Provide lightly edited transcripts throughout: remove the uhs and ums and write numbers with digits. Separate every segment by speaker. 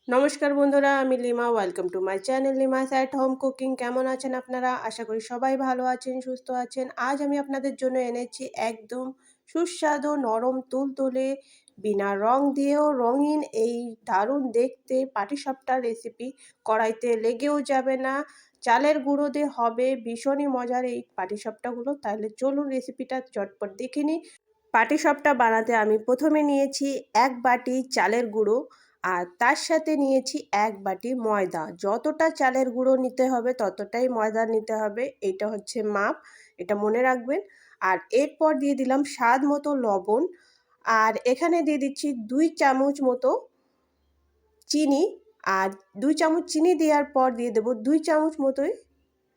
Speaker 1: নমস্কার বন্ধুরা, আমি Lima. Welcome to my channel Lima's at home cooking. কেমন আছেন আপনারা? আশা করি সবাই ভালো আছেন, সুস্থ আছেন। আজ আমি আপনাদের জন্য এনেছি একদম সুস্বাদু, নরম, তুলতুলে, বিনা রং দিয়েও রঙিন এই দারুণ দেখতে পাটিসাপটার রেসিপি। কড়াইতে লেগেও যাবে না, চালের গুঁড়ো দিয়ে হবে ভীষণই মজার এই পাটিসাপটাগুলো। তাহলে চলুন রেসিপিটা চটপট দেখে নিই। পাটিসাপটা বানাতে আমি প্রথমে নিয়েছি ১ বাটি চালের গুঁড়ো আর তার সাথে নিয়েছি ১ বাটি ময়দা। যতটা চালের গুঁড়ো নিতে হবে ততটাই ময়দা নিতে হবে। এটা হচ্ছে মাপ, এটা মনে রাখবেন। আর এরপর দিয়ে দিলাম স্বাদ মতো লবণ। আর এখানে দিয়ে দিচ্ছি ২ চামচ মতো চিনি। আর ২ চামচ চিনি দেওয়ার পর দিয়ে দেবো ২ চামচ মতোই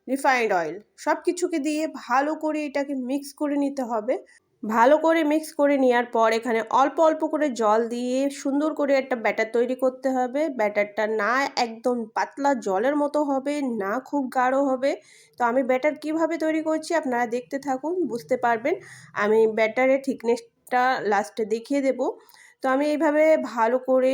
Speaker 1: রিফাইন্ড অয়েল। সব কিছুকে দিয়ে ভালো করে এটাকে মিক্স করে নিতে হবে। ভালো করে মিক্স করে নেওয়ার পর এখানে অল্প অল্প করে জল দিয়ে সুন্দর করে একটা ব্যাটার তৈরি করতে হবে। ব্যাটারটা না একদম পাতলা জলের মতো হবে, না খুব গাঢ় হবে। তো আমি ব্যাটার কিভাবে তৈরি করছি আপনারা দেখতে থাকুন, বুঝতে পারবেন। আমি ব্যাটারের থিকনেসটা লাস্টে দেখিয়ে দেব। তো আমি এইভাবে ভালো করে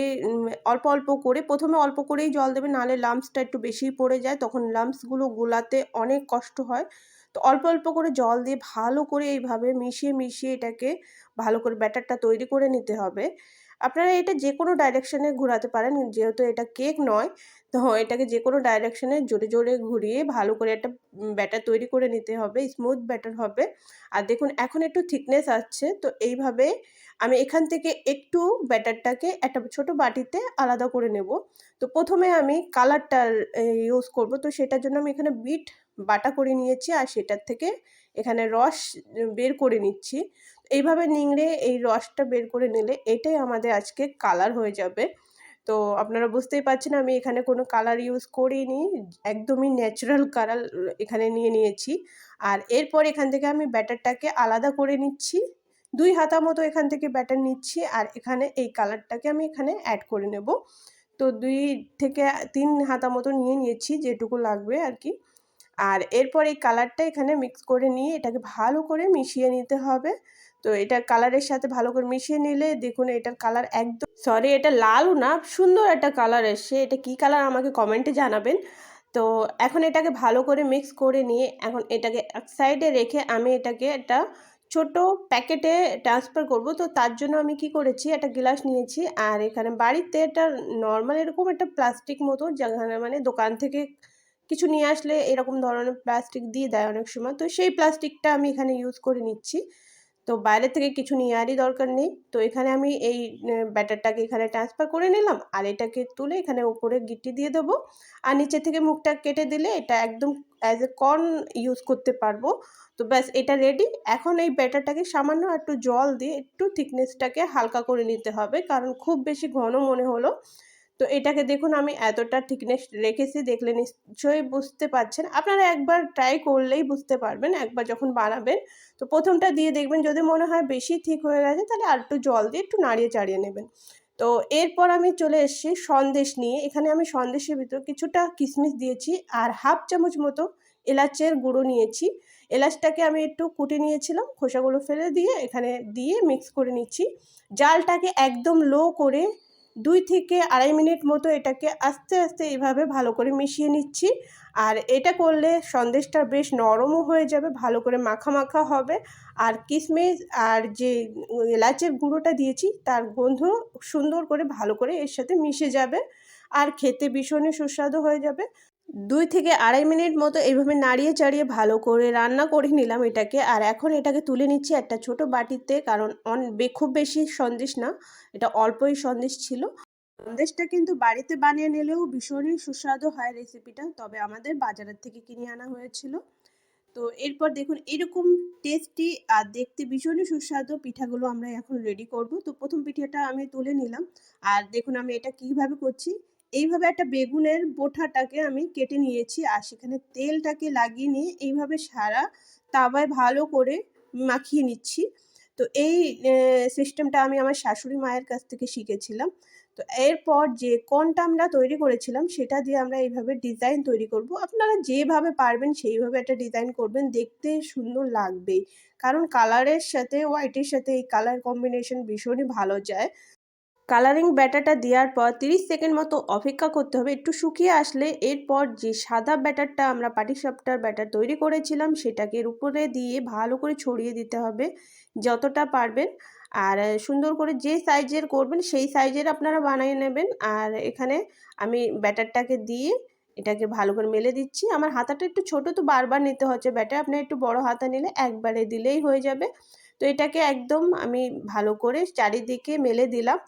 Speaker 1: অল্প অল্প করে প্রথমে অল্প করেই জল দেবেন, নাহলে লাম্পসটা একটু বেশিই পড়ে যায়, তখন লাম্পসগুলো গোলাতে অনেক কষ্ট হয়। তো অল্প অল্প করে জল দিয়ে ভালো করে এইভাবে মিশিয়ে মিশিয়ে এটাকে ভালো করে ব্যাটারটা তৈরি করে নিতে হবে। আপনারা এটা যে কোনো ডাইরেকশনে ঘোরাতে পারেন, যেহেতু এটা কেক নয়। তো এটাকে যে কোনো ডাইরেকশনে জোরে জোরে ঘুরিয়ে ভালো করে একটা ব্যাটার তৈরি করে নিতে হবে, স্মুথ ব্যাটার হবে। আর দেখুন এখন একটু থিকনেস আসছে। তো এইভাবে আমি এখান থেকে একটু ব্যাটারটাকে একটা ছোট বাটিতে আলাদা করে নেব। তো প্রথমে আমি কালারটার ইউজ করব। তো সেটার জন্য আমি এখানে বিট বাটা করে নিয়েছি আর সেটার থেকে এখানে রস বের করে নিচ্ছি। এইভাবে নিংড়ে এই রসটা বের করে নিলে এটাই আমাদের আজকে কালার হয়ে যাবে। তো আপনারা বুঝতেই পারছেন আমি এখানে কোনো কালার ইউজ করিনি। একদমই ন্যাচারাল কালার এখানে নিয়ে নিয়েছি। আর এরপর এখান থেকে আমি ব্যাটারটাকে আলাদা করে নিচ্ছি। ২ হাতা মতো এখান থেকে ব্যাটার নিচ্ছি আর এখানে এই কালারটাকে আমি এখানে অ্যাড করে নেব। তো ২ থেকে ৩ হাতা মতো নিয়ে নিয়েছি, যেটুকু লাগবে আরকি। আর এরপর এই কালারটা এখানে মিক্স করে নিয়ে এটাকে ভালো করে মিশিয়ে নিতে হবে। তো এটা কালারের সাথে ভালো করে মিশিয়ে নিলে দেখুন এটার কালার একদম সরি, এটা লালও না, সুন্দর একটা কালার এসছে। এটা কী কালার আমাকে কমেন্টে জানাবেন। তো এখন এটাকে ভালো করে মিক্স করে নিয়ে এখন এটাকে এক সাইডে রেখে আমি এটাকে একটা ছোট প্যাকেটে ট্রান্সফার করব। তো তার জন্য আমি কি করেছি, একটা গ্লাস নিয়েছি আর এখানে বাড়িতে একটা নরমাল এরকম একটা প্লাস্টিক মতো, যেখানে মানে দোকান থেকে কিছু নিয়ে আসলে এরকম ধরনের প্লাস্টিক দিয়ে দেয় অনেক সময়। তো সেই প্লাস্টিকটা আমি এখানে ইউজ করে নিচ্ছি। তো বাইরে থেকে কিছু নেওয়ারই দরকার নেই। তো এখানে আমি এই ব্যাটারটাকে এখানে ট্রান্সফার করে নিলাম আর এটাকে তুলে এখানে উপরে গিঁটি দিয়ে দেবো। আর নিচে থেকে মুখটা কেটে দিলে এটা একদম অ্যাজ এ কর্ন ইউজ করতে পারবো। তো ব্যাস এটা রেডি। এখন এই ব্যাটারটাকে সামান্য একটু জল দিয়ে একটু থিকনেসটাকে হালকা করে নিতে হবে, কারণ খুব বেশি ঘন মনে হলো। তো এটাকে দেখুন আমি এতটা থিকনেস রেখেছি, দেখলে নিশ্চয়ই বুঝতে পারছেন। আপনারা একবার ট্রাই করলেই বুঝতে পারবেন, একবার যখন বানাবেন। তো ১ম টা দিয়ে দেখবেন, যদি মনে হয় বেশি থিক হয়ে গেছে তাহলে আরেকটু জল দিয়ে একটু নাড়িয়ে চাড়িয়ে নেবেন। তো এরপর আমি চলে এসেছি সন্দেশ নিয়ে। এখানে আমি সন্দেশের ভিতর কিছুটা কিশমিশ দিয়েছি আর ১/২ চামচ মতো এলাচের গুঁড়ো নিয়েছি। এলাচটাকে আমি একটু কুটে নিয়েছিলাম, খোসাগুলো ফেলে দিয়ে এখানে দিয়ে মিক্স করে নিচ্ছি। জালটাকে একদম লো করে ২ থেকে ২.৫ মিনিট মতো এটাকে আস্তে আস্তে এভাবে ভালো করে মিশিয়ে নিচ্ছি। আর এটা করলে সন্দেশটা বেশ নরমও হয়ে যাবে, ভালো করে মাখা মাখা হবে। আর কিশমিশ আর যে এলাচের গুঁড়োটা দিয়েছি তার গন্ধ সুন্দর করে ভালো করে এর সাথে মিশে যাবে আর খেতে ভীষণই সুস্বাদু হয়ে যাবে। ২ থেকে ২.৫ মিনিট মতো এইভাবে নাড়িয়ে চাড়িয়ে ভালো করে রান্না করে নিলাম এটাকে। আর এখন এটাকে তুলে নিচ্ছি একটা ছোট বাটিতে, কারণ খুব বেশি সন্দেশ না, এটা অল্পই সন্দেশ ছিল। সন্দেশটা কিন্তু বাড়িতে বানিয়ে নিলেও ভীষণই সুস্বাদু হয় রেসিপিটা, তবে আমাদের বাজারের থেকে কিনে আনা হয়েছিল। তো এরপর দেখুন এরকম টেস্টি আর দেখতে ভীষণই সুস্বাদু পিঠাগুলো আমরা এখন রেডি করব। তো ১ম পিঠাটা আমি তুলে নিলাম। আর দেখুন আমি এটা কিভাবে করছি। এইভাবে একটা বেগুনের বোঁটাটাকে আমি কেটে নিয়েছি আর সেখানে তেলটাকে লাগিয়ে নিয়ে এইভাবে সারা তাওয়ায় ভালো করে মাখিয়ে নিচ্ছি। তো এই সিস্টেমটা আমি আমার শাশুড়ি মায়ের কাছ থেকে শিখেছিলাম। তো এরপর যে কোনটা আমরা তৈরি করেছিলাম সেটা দিয়ে আমরা এইভাবে ডিজাইন তৈরি করব। আপনারা যেভাবে পারবেন সেইভাবে একটা ডিজাইন করবেন, দেখতে সুন্দর লাগবেই। কারণ কালারের সাথে হোয়াইটের সাথে এই কালার কম্বিনেশন ভীষণই ভালো যায়। কালারিং ব্যাটারটা দেওয়ার পর 30 সেকেন্ড মতো অপেক্ষা করতে হবে। একটু শুকিয়ে আসলে এরপর যে সাদা ব্যাটারটা আমরা পাটিসাপটার ব্যাটার তৈরি করেছিলাম সেটাকে এর উপরে দিয়ে ভালো করে ছড়িয়ে দিতে হবে যতটা পারবেন। আর সুন্দর করে যে সাইজের করবেন সেই সাইজের আপনারা বানিয়ে নেবেন। আর এখানে আমি ব্যাটারটাকে দিয়ে এটাকে ভালো করে মেলে দিচ্ছি। আমার হাতাটা একটু ছোট তো বারবার নিতে হচ্ছে ব্যাটার। আপনারা একটু বড় হাতা নিলে একবারে দিলেই হয়ে যাবে। তো এটাকে একদম আমি ভালো করে চারিদিকে মেলে দিলাম।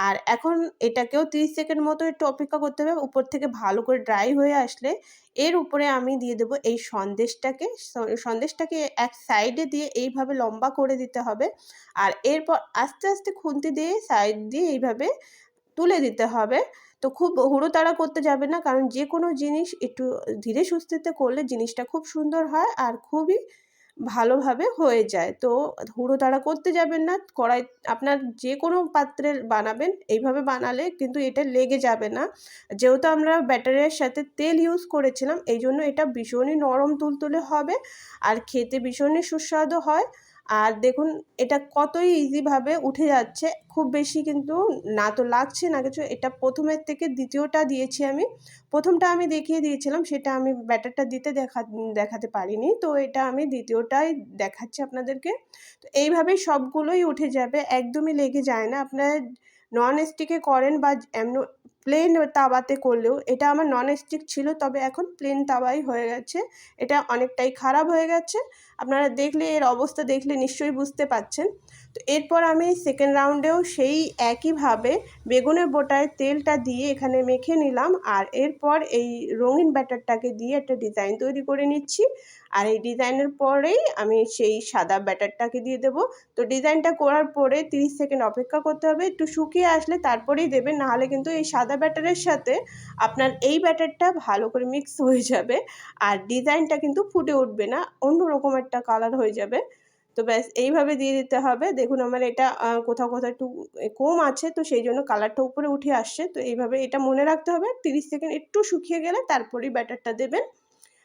Speaker 1: আর এখন এটাকেও 30 সেকেন্ড মতো একটু অপেক্ষা করতে হবে। উপর থেকে ভালো করে ড্রাই হয়ে আসলে এর উপরে আমি দিয়ে দেবো এই সন্দেশটাকে। সন্দেশটাকে এক সাইডে দিয়ে এইভাবে লম্বা করে দিতে হবে। আর এরপর আস্তে, আস্তে খুন্তি দিয়ে সাইড দিয়ে এইভাবে তুলে দিতে হবে। তো খুব হুড়োতাড়া করতে যাবে না, কারণ যেকোনো জিনিস একটু ধীরে সুস্থিতে করলে জিনিসটা খুব সুন্দর হয় আর খুবই ভালোভাবে হয়ে যায়। তো হুড়োতাড়া করতে যাবেন না। কড়াই আপনার যেকোনো পাত্রে বানাবেন, এইভাবে বানালে কিন্তু এটা লেগে যাবে না। যেহেতু আমরা ব্যাটারের সাথে তেল ইউজ করেছিলাম, এইজন্য এটা ভীষণই নরম তুলতুলে হবে আর খেতে ভীষণই সুস্বাদু হয়। আর দেখুন এটা কতই ইজিভাবে উঠে যাচ্ছে। খুব বেশি কিন্তু না তো লাগছে না কিছু। এটা ১ম এর থেকে ২য় টা দিয়েছি আমি। ১ম টা আমি দেখিয়ে দিয়েছিলাম, সেটা আমি ব্যাটারটা দিতে দেখাতে পারিনি। তো এটা আমি ২য় টাই দেখাচ্ছি আপনাদেরকে। তো এইভাবেই সবগুলোই উঠে যাবে, একদমই লেগে যায় না। আপনারা নন স্টিকে করেন বা প্লেন তাওয়াতে করলেও, এটা আমার নন স্টিক ছিল তবে এখন প্লেন তাওয়াই হয়ে গেছে। এটা অনেকটাই খারাপ হয়ে গেছে। আপনারা দেখলে এর অবস্থা দেখলে নিশ্চয়ই বুঝতে পারছেন। তো এরপর আমি সেকেন্ড রাউন্ডেও সেই একইভাবে বেগুনের বোঁটায় তেলটা দিয়ে এখানে মেখে নিলাম। আর এরপর এই রঙিন ব্যাটারটাকে দিয়ে একটা ডিজাইন তৈরি করে নিচ্ছি। আর এই ডিজাইনের পরেই আমি সেই সাদা ব্যাটারটাকে দিয়ে দেবো। তো ডিজাইনটা করার পরে 30 সেকেন্ড অপেক্ষা করতে হবে। একটু শুকিয়ে আসলে তারপরেই দেবেন, নাহলে কিন্তু এই সাদা ব্যাটারের সাথে আপনার এই ব্যাটারটা ভালো করে মিক্স হয়ে যাবে আর ডিজাইনটা কিন্তু ফুটে উঠবে না, অন্যরকম একটা কালার হয়ে যাবে। তো ব্যাস এইভাবে দিয়ে দিতে হবে। দেখুন আমার এটা কোথাও, কোথাও একটু কম আছে, তো সেইজন্য কালারটা উপরে উঠে আসছে। তো এইভাবে এটা মনে রাখতে হবে 30 সেকেন্ড একটু শুকিয়ে গেলে তারপরেই ব্যাটারটা দেবেন।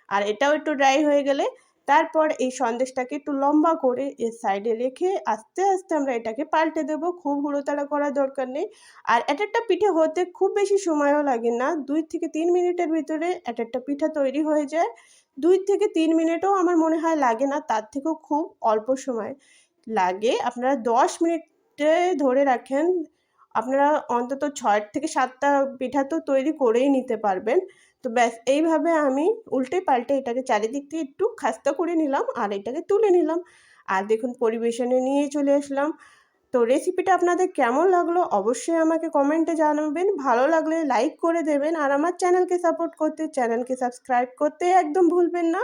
Speaker 1: আর এটাও একটু ড্রাই হয়ে গেলে তারপর এই সন্দেশটাকে একটু লম্বা করে এর সাইডে রেখে আস্তে, আস্তে আমরা এটাকে পাল্টে দেবো। খুব হুড়োতাড়া করার দরকার নেই। আর একেকটা পিঠে হতে খুব বেশি সময়ও লাগে না। ২ থেকে ৩ মিনিটের ভিতরে একেকটা পিঠা তৈরি হয়ে যায়। ২ থেকে ৩ মিনিটও আমার মনে হয় লাগে না, তার থেকেও খুব অল্প সময় লাগে। আপনারা ১০ মিনিটে ধরে রাখেন, আপনারা অন্তত ৬ থেকে ৭ টা পিঠা তো তৈরি করেই নিতে পারবেন। তো ব্যাস এইভাবে আমি উল্টে পাল্টে এটাকে চারিদিক থেকে একটু খাস্তা করে নিলাম আর এটাকে তুলে নিলাম। আর দেখুন পরিবেশনে নিয়ে চলে আসলাম। তো রেসিপিটা আপনাদের কেমন লাগলো অবশ্যই আমাকে কমেন্টে জানাবেন। ভালো লাগলে লাইক করে দেবেন আর আমার চ্যানেলকে সাপোর্ট করতে চ্যানেলকে সাবস্ক্রাইব করতে একদম ভুলবেন না।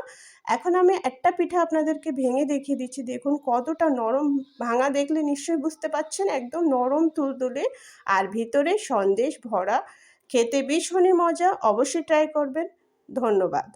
Speaker 1: এখন আমি একটা পিঠা আপনাদেরকে ভেঙে দেখিয়ে দিচ্ছি। দেখুন কতটা নরম, ভাঙা দেখলে নিশ্চয়ই বুঝতে পারছেন একদম নরম তুলতুলে আর ভিতরে সন্দেশ ভরা। খেতে ভীষণই মজা, অবশ্যই ট্রাই করবেন। ধন্যবাদ।